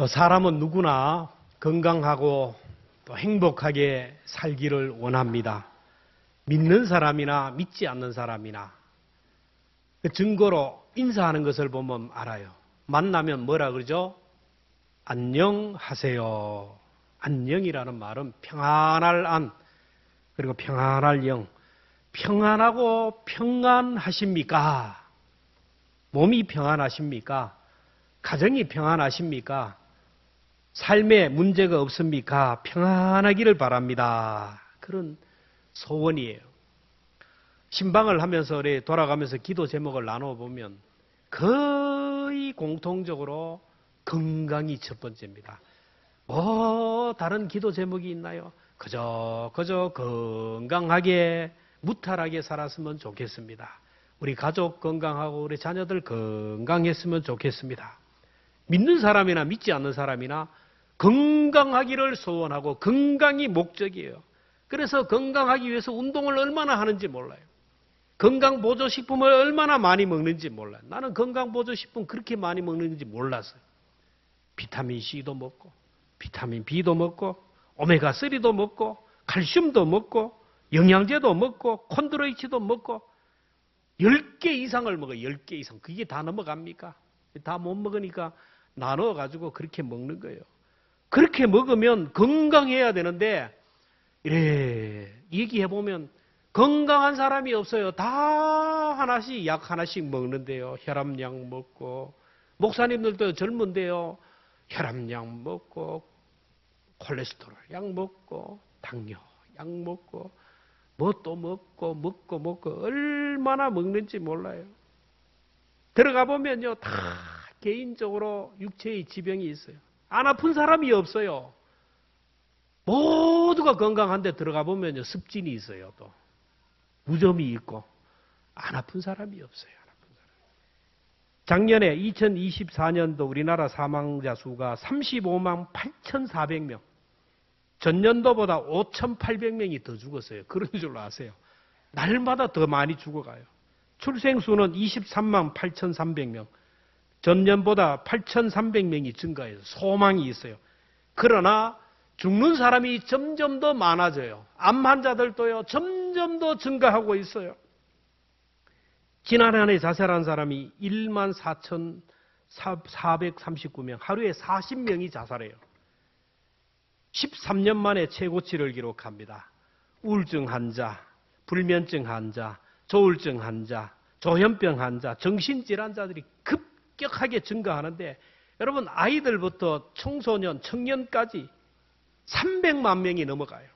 사람은 누구나 건강하고 또 행복하게 살기를 원합니다. 믿는 사람이나 믿지 않는 사람이나 그 증거로 인사하는 것을 보면 알아요. 만나면 뭐라 그러죠? 안녕하세요. 안녕이라는 말은 평안할 안, 그리고 평안할 영. 평안하고 평안하십니까? 몸이 평안하십니까? 가정이 평안하십니까? 삶에 문제가 없습니까? 평안하기를 바랍니다. 그런 소원이에요. 신방을 하면서 돌아가면서 기도 제목을 나눠보면 거의 공통적으로 건강이 첫 번째입니다. 뭐 다른 기도 제목이 있나요? 그저 건강하게 무탈하게 살았으면 좋겠습니다. 우리 가족 건강하고 우리 자녀들 건강했으면 좋겠습니다. 믿는 사람이나 믿지 않는 사람이나 건강하기를 소원하고 건강이 목적이에요. 그래서 건강하기 위해서 운동을 얼마나 하는지 몰라요. 건강보조식품을 얼마나 많이 먹는지 몰라요. 나는 건강보조식품 그렇게 많이 먹는지 몰랐어요. 비타민C도 먹고 비타민 B도 먹고 오메가3도 먹고 칼슘도 먹고 영양제도 먹고 콘드로이치도 먹고 10개 이상을 먹어요. 10개 이상. 그게 다 넘어갑니까? 다 못 먹으니까 나눠가지고 그렇게 먹는 거예요. 그렇게 먹으면 건강해야 되는데 이래 얘기해보면 건강한 사람이 없어요. 다 하나씩 약 하나씩 먹는데요. 혈압약 먹고 목사님들도 젊은데요. 혈압약 먹고 콜레스테롤 약 먹고 당뇨 약 먹고 뭐 또 먹고 얼마나 먹는지 몰라요. 들어가 보면요. 다 개인적으로 육체의 지병이 있어요. 안 아픈 사람이 없어요. 모두가 건강한데 들어가 보면요. 습진이 있어요. 또 무좀이 있고 안 아픈 사람이 없어요. 안 아픈 사람. 작년에 2024년도 우리나라 사망자 수가 35만 8,400명. 전년도보다 5,800명이 더 죽었어요. 그런 줄로 아세요. 날마다 더 많이 죽어가요. 출생수는 23만 8,300명. 전년보다 8,300명이 증가해서 소망이 있어요. 그러나 죽는 사람이 점점 더 많아져요. 암 환자들도요. 점점 더 증가하고 있어요. 지난 한 해 자살한 사람이 1만 4,439명. 하루에 40명이 자살해요. 13년 만에 최고치를 기록합니다. 우울증 환자, 불면증 환자, 조울증 환자, 조현병 환자, 정신질환자들이 급격하게 증가하는데 여러분 아이들부터 청소년, 청년까지 300만 명이 넘어가요.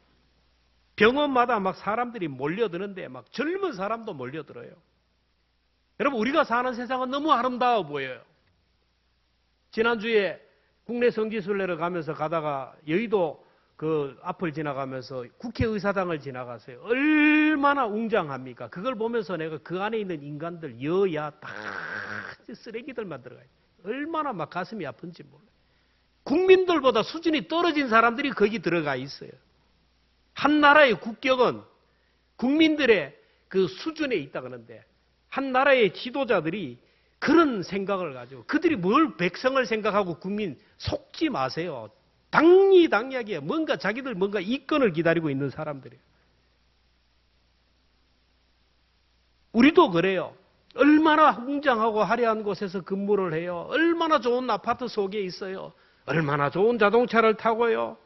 병원마다 막 사람들이 몰려드는데 막 젊은 사람도 몰려들어요. 여러분 우리가 사는 세상은 너무 아름다워 보여요. 지난주에 국내 성지순례를 가다가 여의도 그 앞을 지나가면서 국회의사당을 지나갔어요. 얼마나 웅장합니까? 그걸 보면서 내가 그 안에 있는 인간들 여야 다 쓰레기들만 들어가요. 얼마나 막 가슴이 아픈지 몰라요. 국민들보다 수준이 떨어진 사람들이 거기 들어가 있어요. 한 나라의 국격은 국민들의 그 수준에 있다 그러는데 한 나라의 지도자들이 그런 생각을 가지고 그들이 뭘 백성을 생각하고 국민 속지 마세요. 당리당략이에요. 뭔가 자기들 뭔가 이권을 기다리고 있는 사람들이에요. 우리도 그래요. 얼마나 웅장하고 화려한 곳에서 근무를 해요. 얼마나 좋은 아파트 속에 있어요. 얼마나 좋은 자동차를 타고요.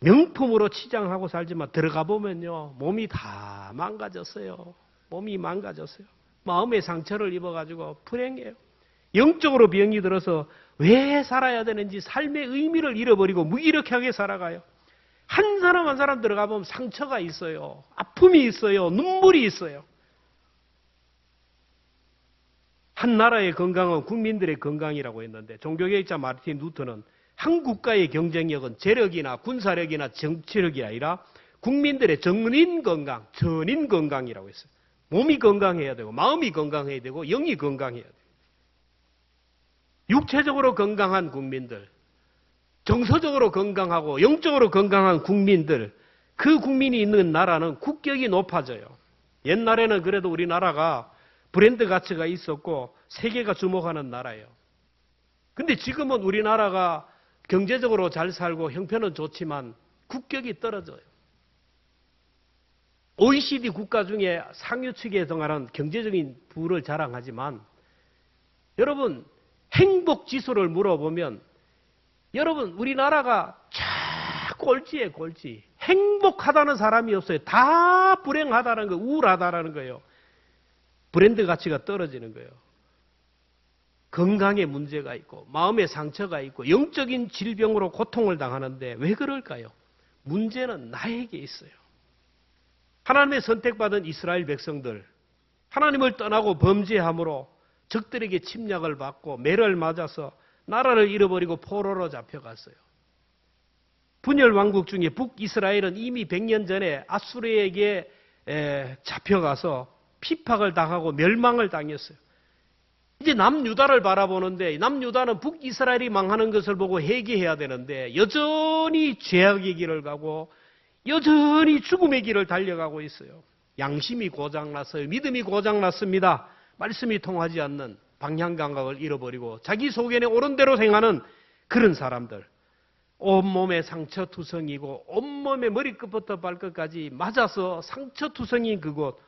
명품으로 치장하고 살지만 들어가 보면요. 몸이 다 망가졌어요. 몸이 망가졌어요. 마음의 상처를 입어가지고 불행해요. 영적으로 병이 들어서 왜 살아야 되는지 삶의 의미를 잃어버리고 무기력하게 살아가요. 한 사람 한 사람 들어가 보면 상처가 있어요. 아픔이 있어요. 눈물이 있어요. 한 나라의 건강은 국민들의 건강이라고 했는데 종교개혁자 마르틴 루터는 한 국가의 경쟁력은 재력이나 군사력이나 정치력이 아니라 국민들의 전인 건강이라고 했어요. 몸이 건강해야 되고 마음이 건강해야 되고 영이 건강해야 돼요. 육체적으로 건강한 국민들, 정서적으로 건강하고 영적으로 건강한 국민들, 그 국민이 있는 나라는 국격이 높아져요. 옛날에는 그래도 우리나라가 브랜드 가치가 있었고 세계가 주목하는 나라예요. 근데 지금은 우리나라가 경제적으로 잘 살고 형편은 좋지만 국격이 떨어져요. OECD 국가 중에 상류층에 해당하는 경제적인 부를 자랑하지만 여러분 행복 지수를 물어보면 여러분 우리나라가 쫙 꼴찌에 꼴찌. 행복하다는 사람이 없어요. 다 불행하다는 거, 우울하다는 거예요. 브랜드 가치가 떨어지는 거예요. 건강에 문제가 있고 마음에 상처가 있고 영적인 질병으로 고통을 당하는데 왜 그럴까요? 문제는 나에게 있어요. 하나님의 선택받은 이스라엘 백성들, 하나님을 떠나고 범죄함으로 적들에게 침략을 받고 매를 맞아서 나라를 잃어버리고 포로로 잡혀갔어요. 분열 왕국 중에 북이스라엘은 이미 100년 전에 아수르에게 잡혀가서 피팍을 당하고 멸망을 당했어요. 이제 남유다를 바라보는데 남유다는 북이스라엘이 망하는 것을 보고 회개해야 되는데 여전히 죄악의 길을 가고 여전히 죽음의 길을 달려가고 있어요. 양심이 고장났어요. 믿음이 고장났습니다. 말씀이 통하지 않는 방향 감각을 잃어버리고 자기 소견에 옳은 대로 행하는 그런 사람들. 온몸에 상처투성이고 온몸에 머리끝부터 발끝까지 맞아서 상처투성인 그곳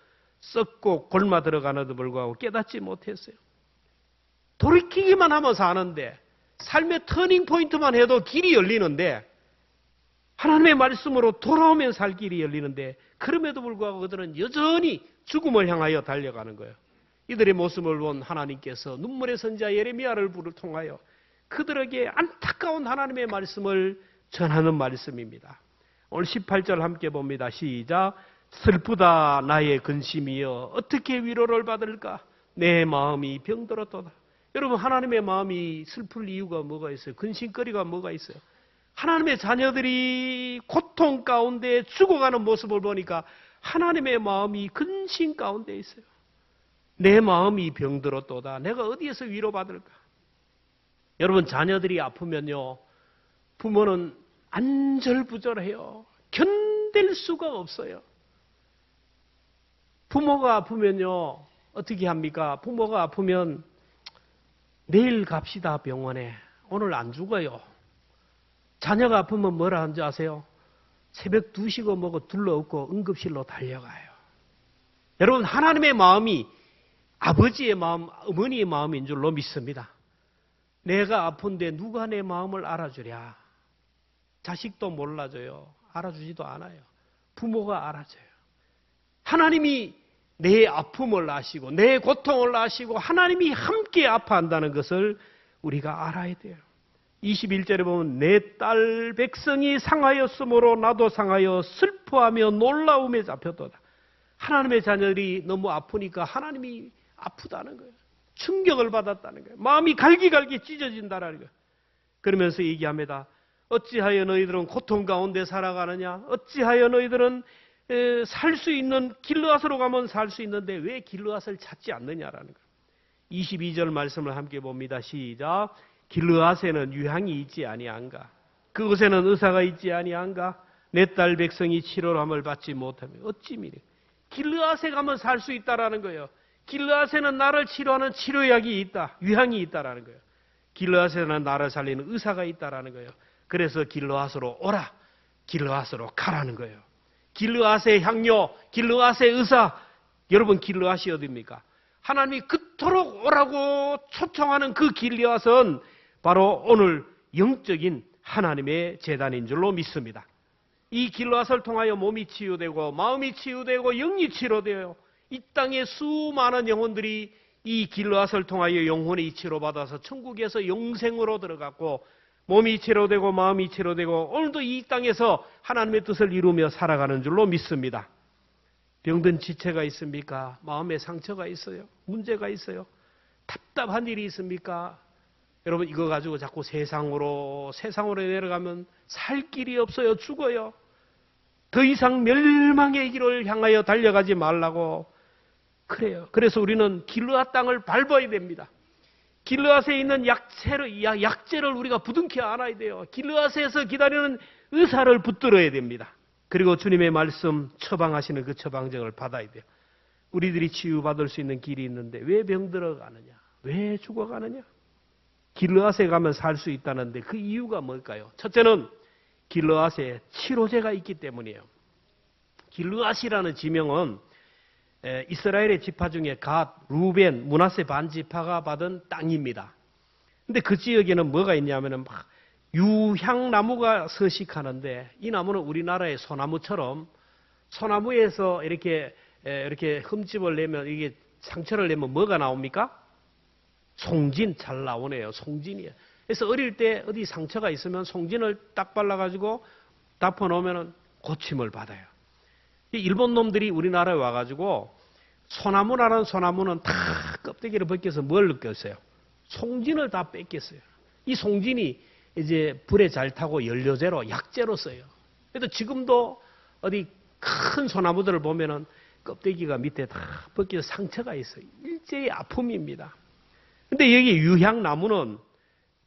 썩고 골마 들어가는데도 불구하고 깨닫지 못했어요. 돌이키기만 하면 사는데 삶의 터닝포인트만 해도 길이 열리는데 하나님의 말씀으로 돌아오면 살 길이 열리는데 그럼에도 불구하고 그들은 여전히 죽음을 향하여 달려가는 거예요. 이들의 모습을 본 하나님께서 눈물의 선지자 예레미야를 통하여 그들에게 안타까운 하나님의 말씀을 전하는 말씀입니다. 오늘 18절 함께 봅니다. 시작. 슬프다 나의 근심이여 어떻게 위로를 받을까? 내 마음이 병들었도다. 여러분 하나님의 마음이 슬플 이유가 뭐가 있어요? 근심거리가 뭐가 있어요? 하나님의 자녀들이 고통 가운데 죽어가는 모습을 보니까 하나님의 마음이 근심 가운데 있어요. 내 마음이 병들었도다. 내가 어디에서 위로받을까? 여러분 자녀들이 아프면요 부모는 안절부절해요. 견딜 수가 없어요. 부모가 아프면요 어떻게 합니까? 부모가 아프면 내일 갑시다 병원에. 오늘 안 죽어요. 자녀가 아프면 뭐라 하는지 아세요? 새벽 2시고 뭐고 둘러엎고 응급실로 달려가요. 여러분 하나님의 마음이 아버지의 마음, 어머니의 마음인 줄로 믿습니다. 내가 아픈데 누가 내 마음을 알아주랴. 자식도 몰라줘요. 알아주지도 않아요. 부모가 알아줘요. 하나님이 내 아픔을 아시고 내 고통을 아시고 하나님이 함께 아파한다는 것을 우리가 알아야 돼요. 21절에 보면 내 딸 백성이 상하였으므로 나도 상하여 슬퍼하며 놀라움에 잡혔도다. 하나님의 자녀들이 너무 아프니까 하나님이 아프다는 거예요. 충격을 받았다는 거예요. 마음이 갈기갈기 찢어진다는 거예요. 그러면서 얘기합니다. 어찌하여 너희들은 고통 가운데 살아가느냐? 어찌하여 너희들은 살 수 있는 길르앗으로 가면 살 수 있는데 왜 길르앗을 찾지 않느냐라는 거예요. 22절 말씀을 함께 봅니다. 시작. 길르앗에는 유향이 있지 아니한가? 그곳에는 의사가 있지 아니한가? 내 딸 백성이 치료함을 받지 못하면 어찌 미래? 길르앗에 가면 살 수 있다라는 거예요. 길르앗에는 나를 치료하는 치료약이 있다. 유향이 있다라는 거예요. 길르앗에는 나를 살리는 의사가 있다라는 거예요. 그래서 길르앗으로 오라. 길르앗으로 가라는 거예요. 길르앗의 향료, 길르앗의 의사. 여러분 길르앗이 어디입니까? 하나님이 그토록 오라고 초청하는 그 길르앗은 바로 오늘 영적인 하나님의 제단인 줄로 믿습니다. 이 길르앗을 통하여 몸이 치유되고 마음이 치유되고 영이 치료되어요. 이 땅에 수많은 영혼들이 이 길르앗을 통하여 영혼의 치료받아서 천국에서 영생으로 들어갔고 몸이 치료되고 마음이 치료되고 오늘도 이 땅에서 하나님의 뜻을 이루며 살아가는 줄로 믿습니다. 병든 지체가 있습니까? 마음에 상처가 있어요? 문제가 있어요? 답답한 일이 있습니까? 여러분 이거 가지고 자꾸 세상으로 내려가면 살 길이 없어요. 죽어요. 더 이상 멸망의 길을 향하여 달려가지 말라고 그래요. 그래서 우리는 길르앗 땅을 밟아야 됩니다. 길르앗에 있는 약재를 우리가 부둥켜 안아야 돼요. 길르앗에서 기다리는 의사를 붙들어야 됩니다. 그리고 주님의 말씀 처방하시는 그 처방정을 받아야 돼요. 우리들이 치유받을 수 있는 길이 있는데 왜 병들어가느냐? 왜 죽어가느냐? 길르앗에 가면 살 수 있다는데 그 이유가 뭘까요? 첫째는 길르앗에 치료제가 있기 때문이에요. 길르앗이라는 지명은 이스라엘의 지파 중에 갓, 루벤, 므낫세 반지파가 받은 땅입니다. 근데 그 지역에는 뭐가 있냐면은 막 유향나무가 서식하는데, 이 나무는 우리나라의 소나무처럼 소나무에서 이렇게 흠집을 내면, 이게 상처를 내면 뭐가 나옵니까? 송진. 잘 나오네요. 송진이에요. 그래서 어릴 때 어디 상처가 있으면 송진을 딱 발라가지고 덮어놓으면 고침을 받아요. 일본 놈들이 우리나라에 와가지고 소나무라는 소나무는 다 껍데기를 벗겨서 뭘 느꼈어요? 송진을 다 뺏겼어요. 이 송진이 이제 불에 잘 타고 연료제로, 약제로 써요. 그래도 지금도 어디 큰 소나무들을 보면은 껍데기가 밑에 다 벗겨서 상처가 있어요. 일제의 아픔입니다. 근데 여기 유향나무는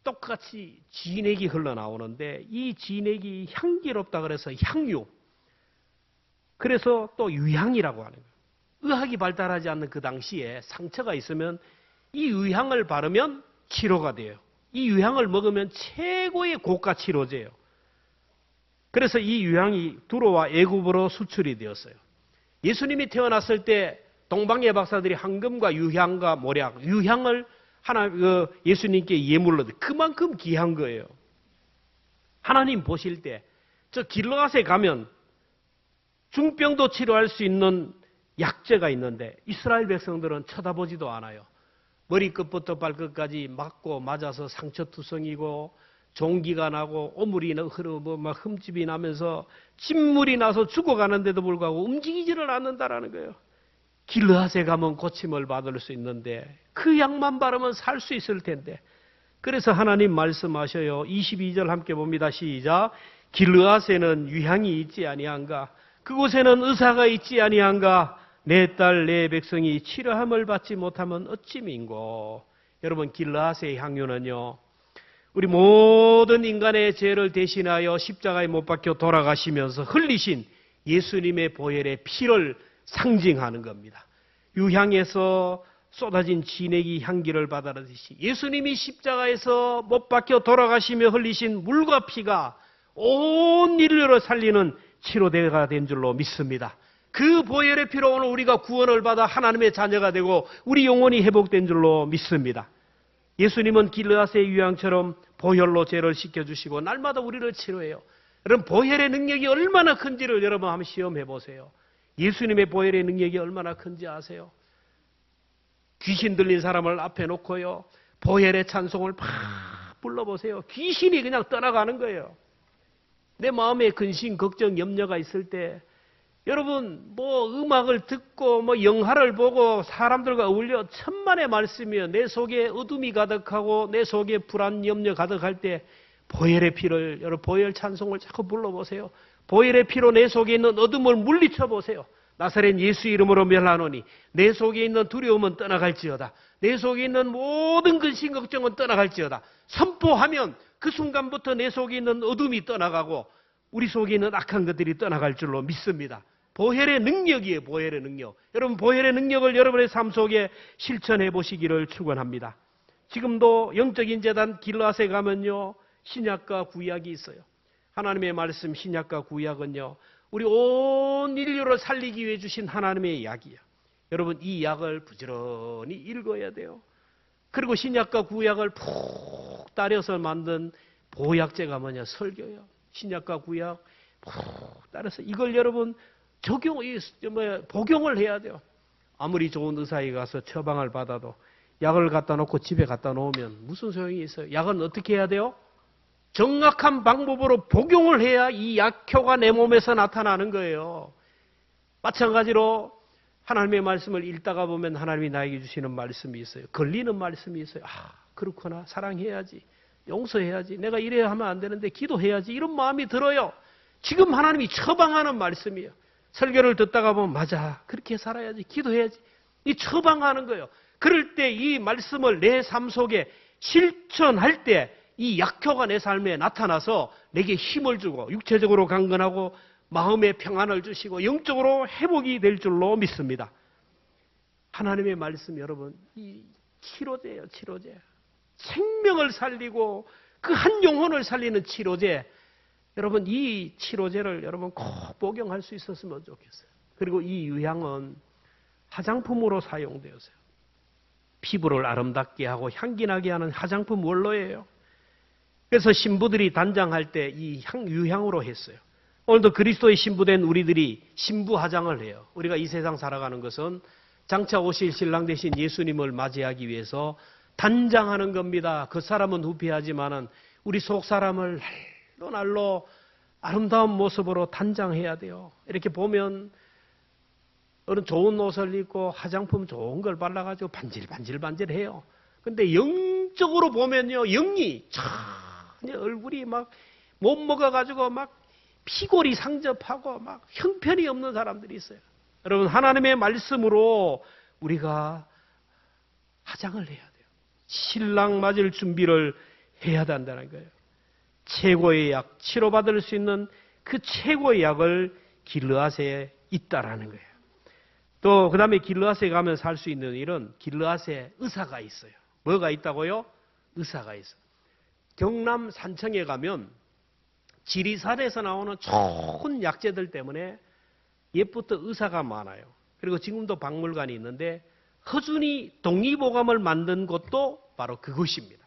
똑같이 진액이 흘러나오는데, 이 진액이 향기롭다 그래서 향유, 그래서 또 유향이라고 하는 거예요. 의학이 발달하지 않는 그 당시에 상처가 있으면 이 유향을 바르면 치료가 돼요. 이 유향을 먹으면 최고의 고가 치료제예요. 그래서 이 유향이 두로와 애굽으로 수출이 되었어요. 예수님이 태어났을 때 동방의 박사들이 황금과 유향과 모략, 유향을 예수님께 예물로, 그만큼 귀한 거예요. 하나님 보실 때 저 길르앗에 가면 중병도 치료할 수 있는 약재가 있는데 이스라엘 백성들은 쳐다보지도 않아요. 머리끝부터 발끝까지 맞고 맞아서 상처투성이고 종기가 나고 오물이 흐르고 막 흠집이 나면서 진물이 나서 죽어가는데도 불구하고 움직이지를 않는다라는 거예요. 길르앗에 가면 고침을 받을 수 있는데 그 약만 바르면 살 수 있을 텐데. 그래서 하나님 말씀하셔요. 22절 함께 봅니다. 시작. 길르앗에는 유향이 있지 아니한가? 그곳에는 의사가 있지 아니한가? 내 딸 내 백성이 치료함을 받지 못하면 어찌민고. 여러분, 길르앗의 향유는요, 우리 모든 인간의 죄를 대신하여 십자가에 못 박혀 돌아가시면서 흘리신 예수님의 보혈의 피를 상징하는 겁니다. 유향에서 쏟아진 진액이 향기를 받아들이시, 예수님이 십자가에서 못 박혀 돌아가시며 흘리신 물과 피가 온 인류를 살리는 치료대가 된 줄로 믿습니다. 그 보혈의 피로 오늘 우리가 구원을 받아 하나님의 자녀가 되고 우리 영혼이 회복된 줄로 믿습니다. 예수님은 길르앗의 유향처럼 보혈로 죄를 씻겨주시고 날마다 우리를 치료해요. 여러분, 보혈의 능력이 얼마나 큰지를 여러분 한번 시험해 보세요. 예수님의 보혈의 능력이 얼마나 큰지 아세요? 귀신 들린 사람을 앞에 놓고요, 보혈의 찬송을 막 불러보세요. 귀신이 그냥 떠나가는 거예요. 내 마음에 근심, 걱정, 염려가 있을 때 여러분, 음악을 듣고 영화를 보고 사람들과 어울려 천만의 말씀이요, 내 속에 어둠이 가득하고 내 속에 불안, 염려 가득할 때 보혈의 피를, 여러분 보혈 찬송을 자꾸 불러보세요. 보혈의 피로 내 속에 있는 어둠을 물리쳐 보세요. 나사렛 예수 이름으로 멸하노니 내 속에 있는 두려움은 떠나갈지어다. 내 속에 있는 모든 근심 걱정은 떠나갈지어다. 선포하면 그 순간부터 내 속에 있는 어둠이 떠나가고 우리 속에 있는 악한 것들이 떠나갈 줄로 믿습니다. 보혈의 능력이에요. 보혈의 능력. 여러분, 보혈의 능력을 여러분의 삶 속에 실천해 보시기를 축원합니다. 지금도 영적인 재단 길르앗에 가면요, 신약과 구약이 있어요. 하나님의 말씀 신약과 구약은요, 우리 온 인류를 살리기 위해 주신 하나님의 약이에요. 여러분, 이 약을 부지런히 읽어야 돼요. 그리고 신약과 구약을 푹 따려서 만든 보약제가 뭐냐? 설교예요. 신약과 구약 푹 따라서 이걸 여러분 복용을 해야 돼요. 아무리 좋은 의사에 가서 처방을 받아도 약을 갖다 놓고 집에 갖다 놓으면 무슨 소용이 있어요? 약은 어떻게 해야 돼요? 정확한 방법으로 복용을 해야 이 약효가 내 몸에서 나타나는 거예요. 마찬가지로 하나님의 말씀을 읽다가 보면 하나님이 나에게 주시는 말씀이 있어요. 걸리는 말씀이 있어요. 그렇구나. 사랑해야지. 용서해야지. 내가 이래야 하면 안 되는데 기도해야지. 이런 마음이 들어요. 지금 하나님이 처방하는 말씀이에요. 설교를 듣다가 보면 맞아. 그렇게 살아야지. 기도해야지. 이 처방하는 거예요. 그럴 때 이 말씀을 내 삶 속에 실천할 때 이 약효가 내 삶에 나타나서 내게 힘을 주고 육체적으로 강건하고 마음의 평안을 주시고 영적으로 회복이 될 줄로 믿습니다. 하나님의 말씀 여러분, 이 치료제예요. 치료제. 생명을 살리고 그 한 영혼을 살리는 치료제, 여러분 이 치료제를 여러분 꼭 복용할 수 있었으면 좋겠어요. 그리고 이 유향은 화장품으로 사용되었어요. 피부를 아름답게 하고 향기나게 하는 화장품 원로예요. 그래서 신부들이 단장할 때 이 유향으로 했어요. 오늘도 그리스도의 신부된 우리들이 신부 화장을 해요. 우리가 이 세상 살아가는 것은 장차 오실 신랑 되신 예수님을 맞이하기 위해서 단장하는 겁니다. 그 사람은 후피하지만은 우리 속 사람을 날로 아름다운 모습으로 단장해야 돼요. 이렇게 보면 어른 좋은 옷을 입고 화장품 좋은 걸 발라가지고 반질반질해요. 근데 영적으로 보면요, 영이 얼굴이 막 못 먹어가지고 막 피골이 상접하고 막 형편이 없는 사람들이 있어요. 여러분 하나님의 말씀으로 우리가 화장을 해야 돼요. 신랑 맞을 준비를 해야 한다는 거예요. 최고의 약, 치료받을 수 있는 그 최고의 약을 길르앗에 있다라는 거예요. 또 그 다음에 길르앗에 가면 살 수 있는 일은 길르앗에 의사가 있어요. 뭐가 있다고요? 의사가 있어요. 경남 산청에 가면 지리산에서 나오는 좋은 약재들 때문에 옛부터 의사가 많아요. 그리고 지금도 박물관이 있는데 허준이 동의보감을 만든 곳도 바로 그곳입니다.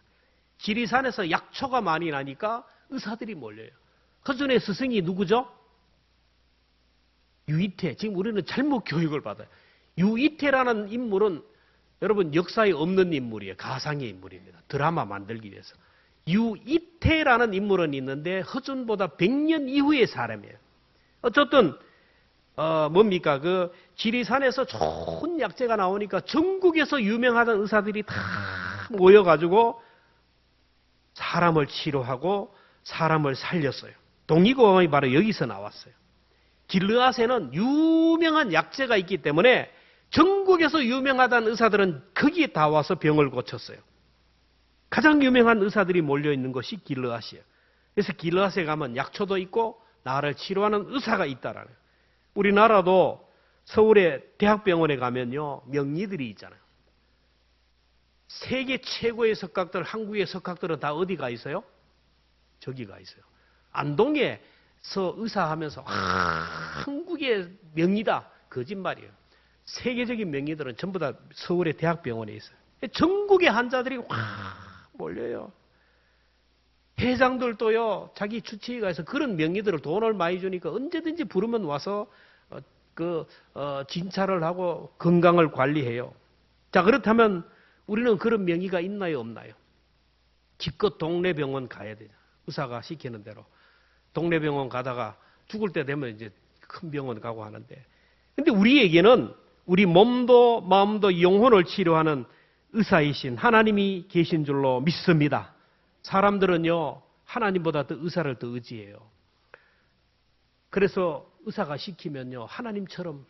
지리산에서 약초가 많이 나니까 의사들이 몰려요. 허준의 스승이 누구죠? 유이태. 지금 우리는 잘못 교육을 받아요. 유이태라는 인물은 여러분 역사에 없는 인물이에요. 가상의 인물입니다. 드라마 만들기 위해서. 유이태라는 인물은 있는데 허준보다 100년 이후의 사람이에요. 어쨌든 뭡니까? 그 지리산에서 좋은 약재가 나오니까 전국에서 유명하던 의사들이 다 모여가지고 사람을 치료하고 사람을 살렸어요. 동의보감이 바로 여기서 나왔어요. 길르앗에는 유명한 약재가 있기 때문에 전국에서 유명하다는 의사들은 거기에 다 와서 병을 고쳤어요. 가장 유명한 의사들이 몰려있는 것이 길르앗이에요. 그래서 길르앗에 가면 약초도 있고 나를 치료하는 의사가 있다라는 거예요. 우리나라도 서울의 대학병원에 가면요, 명의들이 있잖아요. 세계 최고의 석학들, 한국의 석학들은 다 어디가 있어요? 저기가 있어요. 안동에서 의사하면서 한국의 명의다. 거짓말이에요. 세계적인 명의들은 전부 다 서울의 대학병원에 있어요. 전국의 환자들이 몰려요. 회장들도요, 자기 주치의가에서 그런 명의들을 돈을 많이 주니까 언제든지 부르면 와서 진찰을 하고 건강을 관리해요. 자, 그렇다면 우리는 그런 명의가 있나요, 없나요? 기껏 동네 병원 가야 되죠. 의사가 시키는 대로. 동네 병원 가다가 죽을 때 되면 이제 큰 병원 가고 하는데. 근데 우리에게는 우리 몸도 마음도 영혼을 치료하는 의사이신 하나님이 계신 줄로 믿습니다. 사람들은요, 하나님보다 더 의사를 더 의지해요. 그래서 의사가 시키면요, 하나님처럼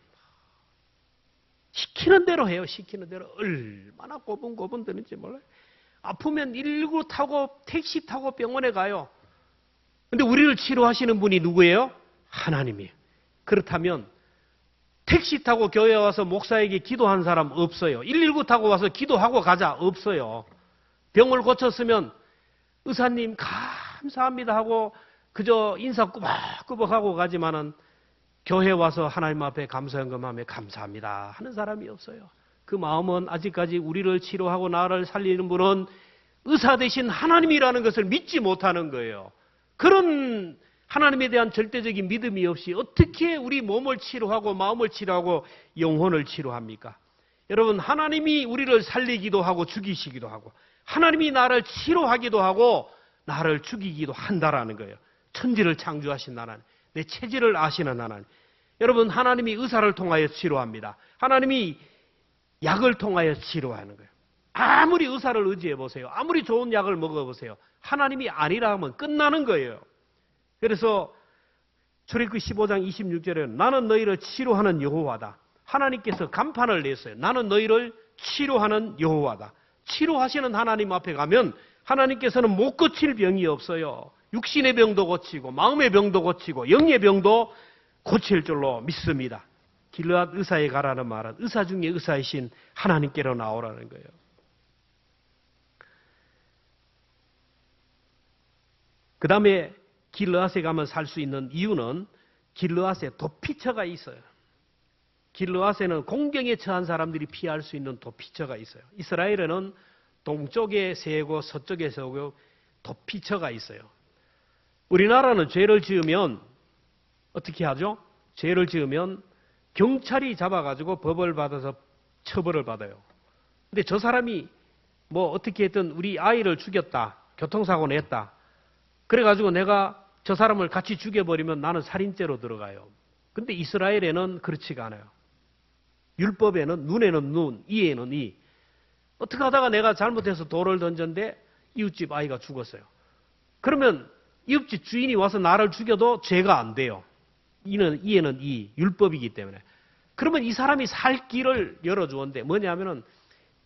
시키는 대로 해요. 시키는 대로. 얼마나 고분고분 드는지 몰라요. 아프면 119 타고 택시 타고 병원에 가요. 근데 우리를 치료하시는 분이 누구예요? 하나님이에요. 그렇다면 택시 타고 교회 와서 목사에게 기도한 사람 없어요. 119 타고 와서 기도하고 가자. 없어요. 병을 고쳤으면 의사님 감사합니다 하고 그저 인사 꾸벅꾸벅 하고 가지만은 교회 와서 하나님 앞에 감사연금하며 감사합니다 하는 사람이 없어요. 그 마음은 아직까지 우리를 치료하고 나를 살리는 분은 의사 되신 하나님이라는 것을 믿지 못하는 거예요. 그런 하나님에 대한 절대적인 믿음이 없이 어떻게 우리 몸을 치료하고 마음을 치료하고 영혼을 치료합니까? 여러분, 하나님이 우리를 살리기도 하고 죽이시기도 하고 하나님이 나를 치료하기도 하고 나를 죽이기도 한다라는 거예요. 천지를 창조하신 하나님, 내 체질을 아시는 하나님. 여러분, 하나님이 의사를 통하여 치료합니다. 하나님이 약을 통하여 치료하는 거예요. 아무리 의사를 의지해 보세요. 아무리 좋은 약을 먹어보세요. 하나님이 아니라 하면 끝나는 거예요. 그래서 출애굽기 15장 26절에 나는 너희를 치료하는 여호와다. 하나님께서 간판을 냈어요. 나는 너희를 치료하는 여호와다. 치료하시는 하나님 앞에 가면 하나님께서는 못 고칠 병이 없어요. 육신의 병도 고치고 마음의 병도 고치고 영의 병도 고칠 줄로 믿습니다. 길르앗 의사에 가라는 말은 의사 중에 의사이신 하나님께로 나오라는 거예요. 그 다음에 길르앗에 가면 살 수 있는 이유는 길르앗에 도피처가 있어요. 길르앗에는 공경에 처한 사람들이 피할 수 있는 도피처가 있어요. 이스라엘에는 동쪽에 세고 서쪽에 세고 도피처가 있어요. 우리나라는 죄를 지으면 어떻게 하죠? 죄를 지으면 경찰이 잡아가지고 법을 받아서 처벌을 받아요. 근데 저 사람이 뭐 어떻게 했든 우리 아이를 죽였다. 교통사고 냈다. 그래가지고 내가 저 사람을 같이 죽여버리면 나는 살인죄로 들어가요. 근데 이스라엘에는 그렇지가 않아요. 율법에는 눈에는 눈, 이에는 이. 어떻게 하다가 내가 잘못해서 돌을 던졌는데 이웃집 아이가 죽었어요. 그러면 이웃집 주인이 와서 나를 죽여도 죄가 안 돼요. 이에는 이, 율법이기 때문에. 그러면 이 사람이 살 길을 열어주었는데 뭐냐면은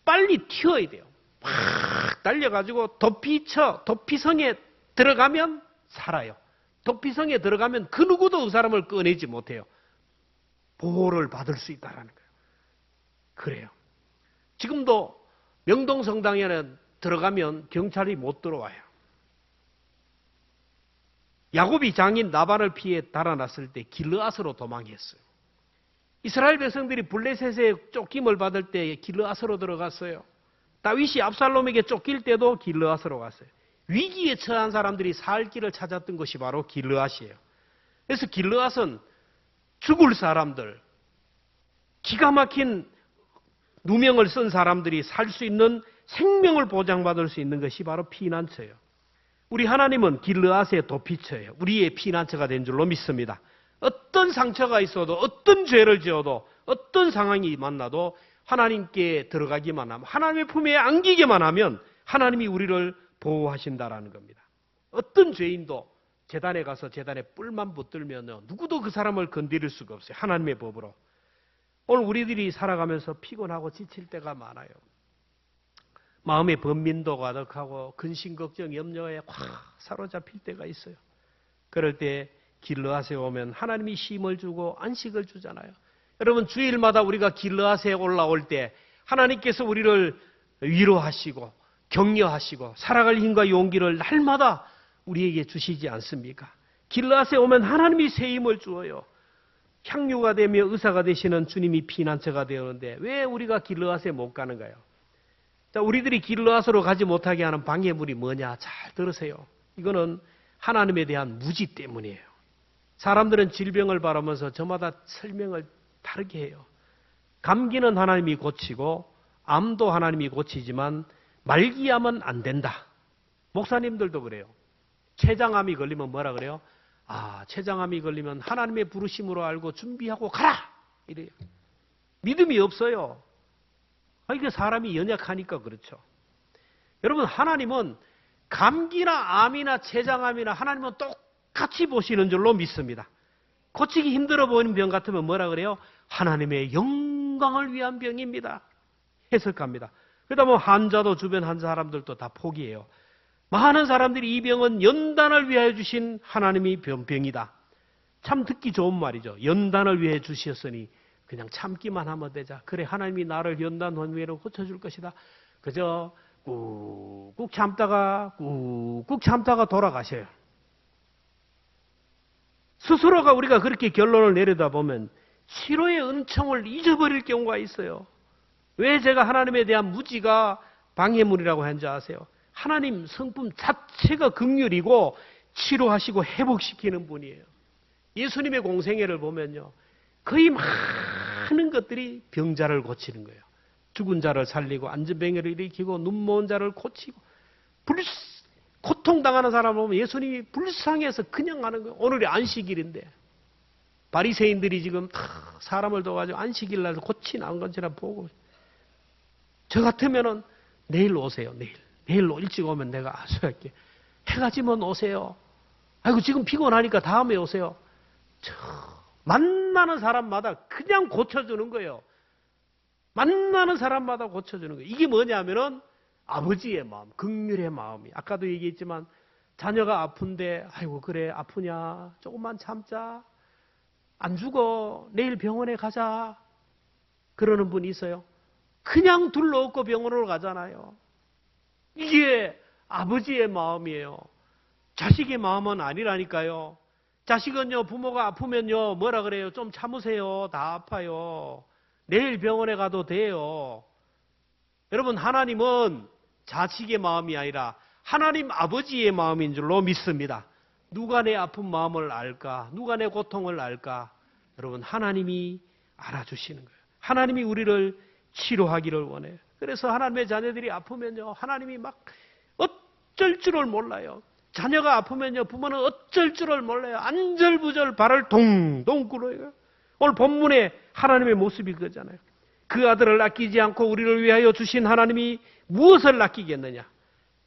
빨리 튀어야 돼요. 막 달려가지고 도피성에 들어가면 살아요. 도피성에 들어가면 그 누구도 그 사람을 꺼내지 못해요. 보호를 받을 수 있다는 거예요. 그래요. 지금도 명동성당에는 들어가면 경찰이 못 들어와요. 야곱이 장인 나반을 피해 달아났을 때 길르앗으로 도망했어요. 이스라엘 백성들이 블레셋에 쫓김을 받을 때 길르앗으로 들어갔어요. 다윗이 압살롬에게 쫓길 때도 길르앗으로 갔어요. 위기에 처한 사람들이 살 길을 찾았던 것이 바로 길르앗이에요. 그래서 길르앗은 죽을 사람들, 기가 막힌 누명을 쓴 사람들이 살 수 있는 생명을 보장받을 수 있는 것이 바로 피난처예요. 우리 하나님은 길르앗의 도피처예요. 우리의 피난처가 된 줄로 믿습니다. 어떤 상처가 있어도 어떤 죄를 지어도 어떤 상황이 만나도 하나님께 들어가기만 하면 하나님의 품에 안기기만 하면 하나님이 우리를 보호하신다라는 겁니다. 어떤 죄인도 제단에 가서 제단에 뿔만 붙들면 누구도 그 사람을 건드릴 수가 없어요. 하나님의 법으로. 오늘 우리들이 살아가면서 피곤하고 지칠 때가 많아요. 마음의 번민도 가득하고 근심 걱정 염려에 확 사로잡힐 때가 있어요. 그럴 때 길르앗에 오면 하나님이 쉼을 주고 안식을 주잖아요. 여러분 주일마다 우리가 길르앗에 올라올 때 하나님께서 우리를 위로하시고 격려하시고 살아갈 힘과 용기를 날마다 우리에게 주시지 않습니까? 길르앗에 오면 하나님이 새 힘을 주어요. 향유가 되며 의사가 되시는 주님이 피난처가 되었는데 왜 우리가 길르앗에 못 가는가요? 자, 우리들이 길르앗으로 가지 못하게 하는 방해물이 뭐냐? 잘 들으세요. 이거는 하나님에 대한 무지 때문이에요. 사람들은 질병을 바라면서 저마다 설명을 다르게 해요. 감기는 하나님이 고치고 암도 하나님이 고치지만 말기암은 안 된다. 목사님들도 그래요. 췌장암이 걸리면 뭐라 그래요? 아, 췌장암이 걸리면 하나님의 부르심으로 알고 준비하고 가라! 이래요. 믿음이 없어요. 이게 사람이 연약하니까 그렇죠. 여러분, 하나님은 감기나 암이나 췌장암이나 하나님은 똑같이 보시는 줄로 믿습니다. 고치기 힘들어 보이는 병 같으면 뭐라 그래요? 하나님의 영광을 위한 병입니다. 해석합니다. 그러다 보면 환자도 주변 한 사람들도 다 포기해요. 많은 사람들이 이 병은 연단을 위하여 주신 하나님이 병이다. 참 듣기 좋은 말이죠. 연단을 위해 주셨으니 그냥 참기만 하면 되자. 그래 하나님이 나를 연단 후에로 고쳐줄 것이다. 그저 꾹꾹 참다가 돌아가셔요. 스스로가 우리가 그렇게 결론을 내려다 보면 치료의 은총을 잊어버릴 경우가 있어요. 왜 제가 하나님에 대한 무지가 방해물이라고 하는지 아세요? 하나님 성품 자체가 긍휼이고 치료하시고 회복시키는 분이에요. 예수님의 공생애를 보면요. 거의 많은 것들이 병자를 고치는 거예요. 죽은 자를 살리고 안전병을 일으키고 눈먼 자를 고치고 고통당하는 사람을 보면 예수님이 불쌍해서 그냥 가는 거예요. 오늘이 안식일인데 바리새인들이 지금 다 사람을 도와가지고 안식일 날 고치나 안 건지나 보고 저 같으면은 내일 오세요. 내일로 일찍 오면 내가 아수할게. 해가 지면 오세요. 아이고 지금 피곤하니까 다음에 오세요. 만나는 사람마다 그냥 고쳐주는 거예요. 만나는 사람마다 고쳐주는 거예요. 이게 뭐냐면은 아버지의 마음, 긍휼의 마음이. 아까도 얘기했지만 자녀가 아픈데 아이고 그래 아프냐 조금만 참자. 안 죽어 내일 병원에 가자. 그러는 분이 있어요. 그냥 둘러엎고 병원으로 가잖아요. 이게 아버지의 마음이에요. 자식의 마음은 아니라니까요. 자식은요, 부모가 아프면요, 뭐라 그래요? 좀 참으세요. 다 아파요. 내일 병원에 가도 돼요. 여러분, 하나님은 자식의 마음이 아니라 하나님 아버지의 마음인 줄로 믿습니다. 누가 내 아픈 마음을 알까? 누가 내 고통을 알까? 여러분, 하나님이 알아주시는 거예요. 하나님이 우리를 치료하기를 원해요. 그래서 하나님의 자녀들이 아프면요, 하나님이 막 어쩔 줄을 몰라요. 자녀가 아프면요, 부모는 어쩔 줄을 몰라요. 안절부절 발을 동동 굴어요. 오늘 본문에 하나님의 모습이 그거잖아요. 그 아들을 아끼지 않고 우리를 위하여 주신 하나님이 무엇을 아끼겠느냐?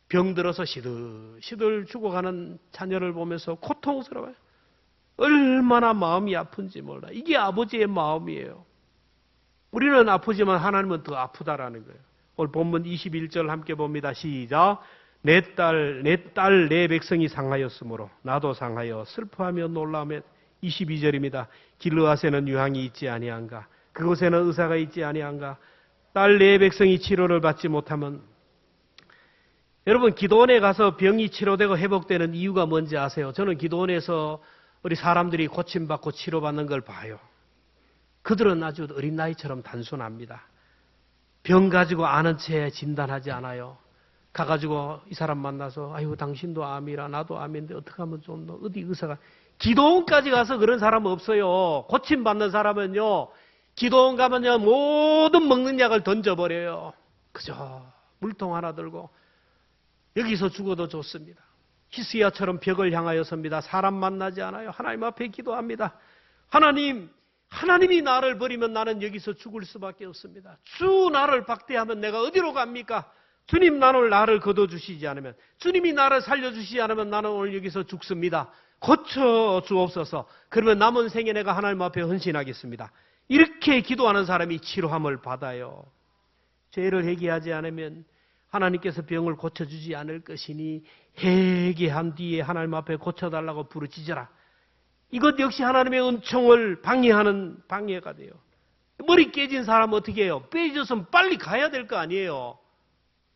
병들어서 시들시들 죽어가는 자녀를 보면서 고통스러워요. 얼마나 마음이 아픈지 몰라. 이게 아버지의 마음이에요. 우리는 아프지만 하나님은 더 아프다라는 거예요. 오늘 본문 21절 함께 봅니다. 시작. 내 딸, 내 백성이 상하였으므로 나도 상하여 슬퍼하며 놀라며. 22절입니다. 길르앗에는 유황이 있지 아니한가? 그곳에는 의사가 있지 아니한가? 딸 내 백성이 치료를 받지 못하면. 여러분, 기도원에 가서 병이 치료되고 회복되는 이유가 뭔지 아세요? 저는 기도원에서 우리 사람들이 고침받고 치료받는 걸 봐요. 그들은 아주 어린 나이처럼 단순합니다. 병 가지고 아는 채 진단하지 않아요. 가가지고 이 사람 만나서 아유 당신도 암이라 나도 암인데 어떻게 하면 좀 어디 의사가. 기도원까지 가서 그런 사람은 없어요. 고침받는 사람은요, 기도원 가면요 모든 먹는 약을 던져버려요. 그저 물통 하나 들고 여기서 죽어도 좋습니다. 히스야처럼 벽을 향하여 섭니다. 사람 만나지 않아요. 하나님 앞에 기도합니다. 하나님이 나를 버리면 나는 여기서 죽을 수밖에 없습니다. 주 나를 박대하면 내가 어디로 갑니까? 주님 나를 거둬주시지 않으면, 주님이 나를 살려주시지 않으면 나는 오늘 여기서 죽습니다. 고쳐 주옵소서. 그러면 남은 생에 내가 하나님 앞에 헌신하겠습니다. 이렇게 기도하는 사람이 치료함을 받아요. 죄를 회개하지 않으면 하나님께서 병을 고쳐주지 않을 것이니 회개한 뒤에 하나님 앞에 고쳐달라고 부르짖어라. 이것 역시 하나님의 은총을 방해하는 방해가 돼요. 머리 깨진 사람 어떻게 해요? 빼졌으면 빨리 가야 될 거 아니에요.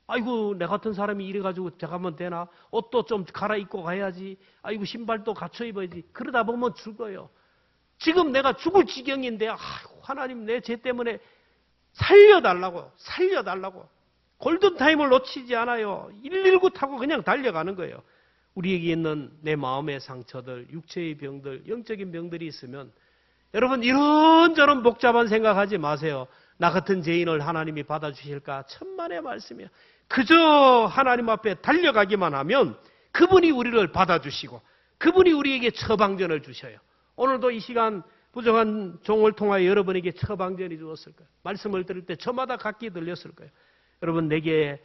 아이고 내 같은 사람이 이래가지고 잠깐만 되나? 옷도 좀 갈아입고 가야지. 아이고 신발도 갖춰 입어야지. 그러다 보면 죽어요. 지금 내가 죽을 지경인데 아이고, 하나님 내 죄 때문에 살려달라고. 골든타임을 놓치지 않아요. 119 타고 그냥 달려가는 거예요. 우리에게 있는 내 마음의 상처들, 육체의 병들, 영적인 병들이 있으면 여러분 이런저런 복잡한 생각하지 마세요. 나 같은 죄인을 하나님이 받아주실까? 천만의 말씀이에요. 그저 하나님 앞에 달려가기만 하면 그분이 우리를 받아주시고 그분이 우리에게 처방전을 주셔요. 오늘도 이 시간 부정한 종을 통하여 여러분에게 처방전이 주었을 거예요. 말씀을 들을 때 저마다 각기 들렸을 거예요. 여러분 내게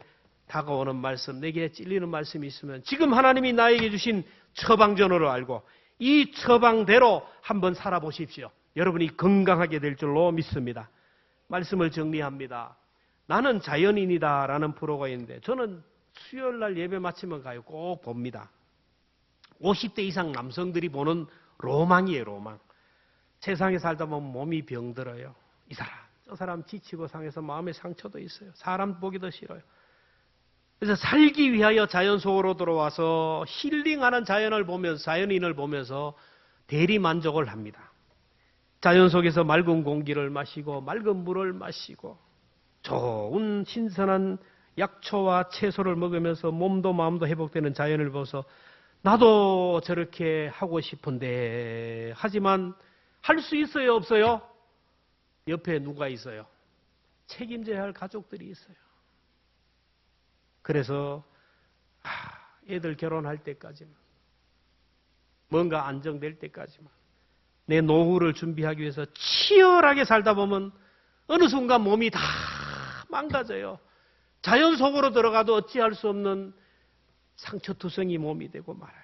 다가오는 말씀, 내게 찔리는 말씀이 있으면 지금 하나님이 나에게 주신 처방전으로 알고 이 처방대로 한번 살아보십시오. 여러분이 건강하게 될 줄로 믿습니다. 말씀을 정리합니다. 나는 자연인이다 라는 프로가 있는데 저는 수요일날 예배 마치면 가요. 꼭 봅니다. 50대 이상 남성들이 보는 로망이에요. 로망. 세상에 살다 보면 몸이 병들어요. 이 사람 저 사람 지치고 상해서 마음의 상처도 있어요. 사람 보기도 싫어요. 그래서 살기 위하여 자연 속으로 들어와서 힐링하는 자연인을 보면서 대리 만족을 합니다. 자연 속에서 맑은 공기를 마시고 맑은 물을 마시고 좋은 신선한 약초와 채소를 먹으면서 몸도 마음도 회복되는 자연을 보면서 나도 저렇게 하고 싶은데 하지만 할 수 있어요 없어요? 옆에 누가 있어요? 책임져야 할 가족들이 있어요. 그래서 애들 결혼할 때까지만 뭔가 안정될 때까지만 내 노후를 준비하기 위해서 치열하게 살다 보면 어느 순간 몸이 다 망가져요. 자연 속으로 들어가도 어찌할 수 없는 상처투성이 몸이 되고 말아요.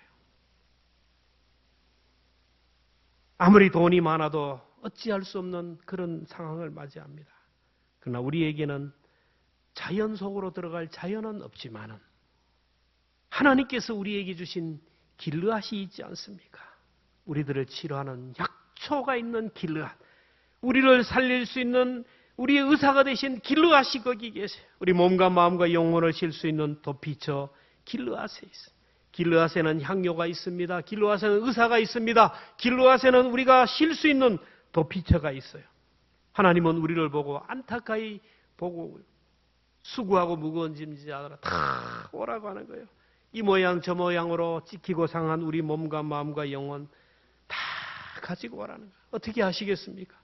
아무리 돈이 많아도 어찌할 수 없는 그런 상황을 맞이합니다. 그러나 우리에게는 자연 속으로 들어갈 자연은 없지만은 하나님께서 우리에게 주신 길르앗이 있지 않습니까? 우리들을 치료하는 약초가 있는 길르앗, 우리를 살릴 수 있는 우리의 의사가 되신 길르앗이 거기 계세요. 우리 몸과 마음과 영혼을 쉴 수 있는 도피처 길르앗에 있어요. 길르앗에는 향료가 있습니다. 길르앗에는 의사가 있습니다. 길르앗에는 우리가 쉴 수 있는 도피처가 있어요. 하나님은 우리를 보고 안타까이 보고 수고하고 무거운 짐지하라 다 오라고 하는 거예요. 이 모양 저 모양으로 찍히고 상한 우리 몸과 마음과 영혼 다 가지고 오라는 거예요. 어떻게 하시겠습니까?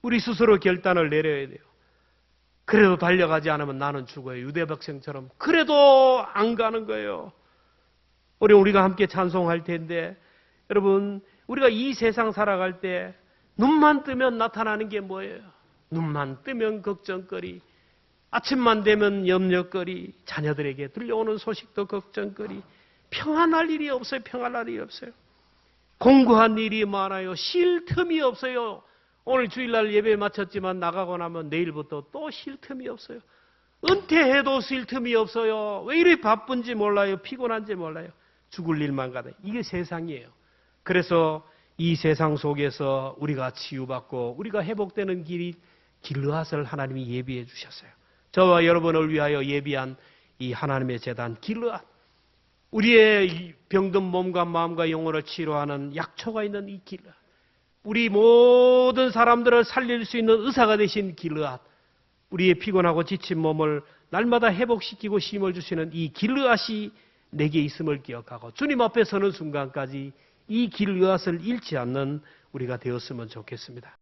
우리 스스로 결단을 내려야 돼요. 그래도 달려가지 않으면 나는 죽어요. 유대 백성처럼. 그래도 안 가는 거예요. 우리가 함께 찬송할 텐데 여러분 우리가 이 세상 살아갈 때 눈만 뜨면 나타나는 게 뭐예요? 눈만 뜨면 걱정거리, 아침만 되면 염려거리, 자녀들에게 들려오는 소식도 걱정거리, 평안할 일이 없어요. 평안할 일이 없어요. 공부한 일이 많아요. 쉴 틈이 없어요. 오늘 주일날 예배 마쳤지만 나가고 나면 내일부터 또 쉴 틈이 없어요. 은퇴해도 쉴 틈이 없어요. 왜 이리 바쁜지 몰라요. 피곤한지 몰라요. 죽을 일만 가다. 이게 세상이에요. 그래서 이 세상 속에서 우리가 치유받고 우리가 회복되는 길이 길르앗을 하나님이 예비해 주셨어요. 저와 여러분을 위하여 예비한 이 하나님의 제단 길르앗. 우리의 병든 몸과 마음과 영혼을 치료하는 약초가 있는 이 길르앗. 우리 모든 사람들을 살릴 수 있는 의사가 되신 길르앗. 우리의 피곤하고 지친 몸을 날마다 회복시키고 힘을 주시는 이 길르앗이 내게 있음을 기억하고 주님 앞에 서는 순간까지 이 길르앗을 잃지 않는 우리가 되었으면 좋겠습니다.